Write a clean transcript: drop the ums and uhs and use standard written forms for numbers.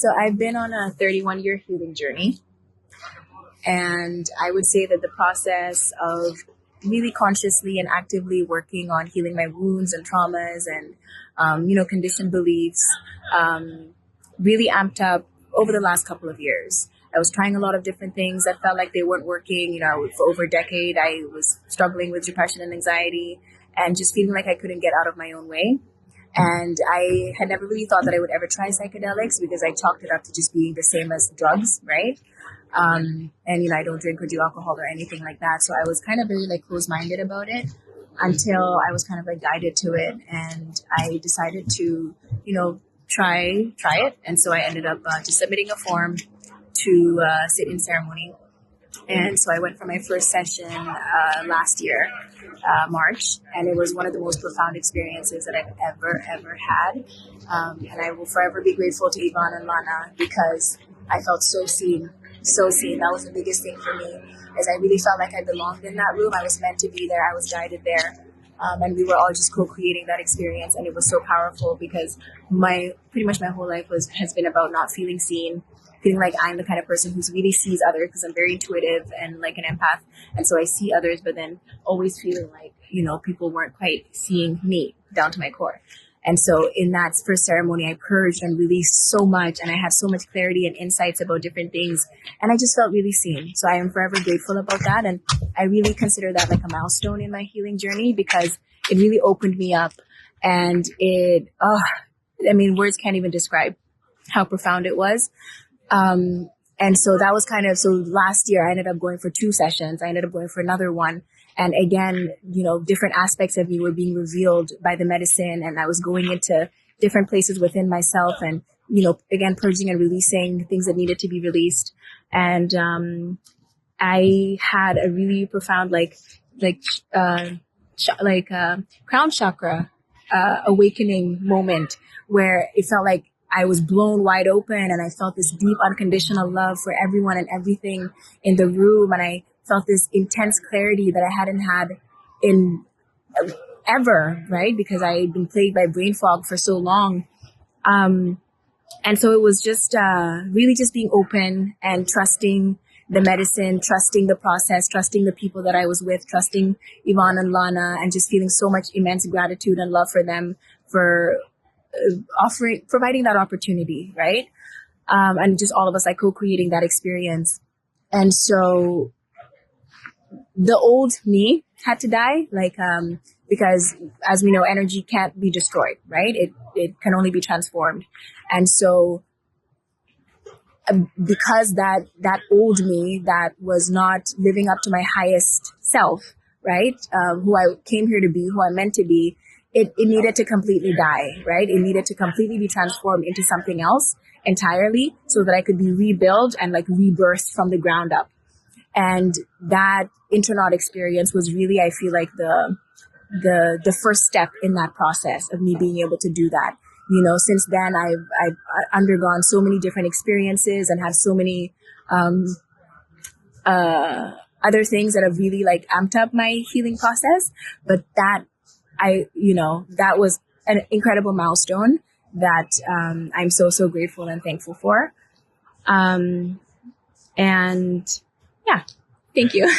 So I've been on a 31-year healing journey. And I would say that the process of really consciously and actively working on healing my wounds and traumas and, conditioned beliefs really amped up over the last couple of years. I was trying a lot of different things that felt like they weren't working. For over a decade, I was struggling with depression and anxiety and just feeling like I couldn't get out of my own way. And I had never really thought that I would ever try psychedelics because I chalked it up to just being the same as drugs, right? I don't drink or do alcohol or anything like that. So I was kind of very closed-minded about it until I was kind of guided to it. And I decided to, try it. And so I ended up just submitting a form to sit in ceremony. And so I went for my first session last year, March, and it was one of the most profound experiences that I've ever had. And I will forever be grateful to Yvonne and Lana because I felt so seen. That was the biggest thing for me, is I really felt like I belonged in that room. I was meant to be there. I was guided there. And we were all just co-creating that experience. And it was so powerful because pretty much my whole life has been about not feeling seen, feeling like I'm the kind of person who really sees others because I'm very intuitive and like an empath. And so I see others, but then always feeling like, people weren't quite seeing me down to my core. And so in that first ceremony, I purged and released so much, and I had so much clarity and insights about different things. And I just felt really seen. So I am forever grateful about that. And I really consider that like a milestone in my healing journey because it really opened me up. And words can't even describe how profound it was. And so that was so last year I ended up going for 2 sessions. I ended up going for another one. And again, different aspects of me were being revealed by the medicine, and I was going into different places within myself and, again, purging and releasing things that needed to be released. And, I had a really profound, crown chakra, awakening moment where it felt like I was blown wide open and I felt this deep unconditional love for everyone and everything in the room. And I felt this intense clarity that I hadn't had in ever, right? Because I had been plagued by brain fog for so long. And so it was just really just being open and trusting the medicine, trusting the process, trusting the people that I was with, trusting Yvonne and Lana, and just feeling so much immense gratitude and love for them for providing that opportunity, right? And just all of us co-creating that experience. And so the old me had to die, because as we know, energy can't be destroyed, right? It can only be transformed. And so because that old me that was not living up to my highest self, right? Who I came here to be, who I'm meant to be, it needed to completely die, right? It needed to completely be transformed into something else entirely so that I could be rebuilt and rebirthed from the ground up. And that Intronaut experience was really, I feel like the first step in that process of me being able to do that. Since then I've undergone so many different experiences and have so many other things that have really amped up my healing process. But that that was an incredible milestone that I'm so grateful and thankful for. And yeah, thank you.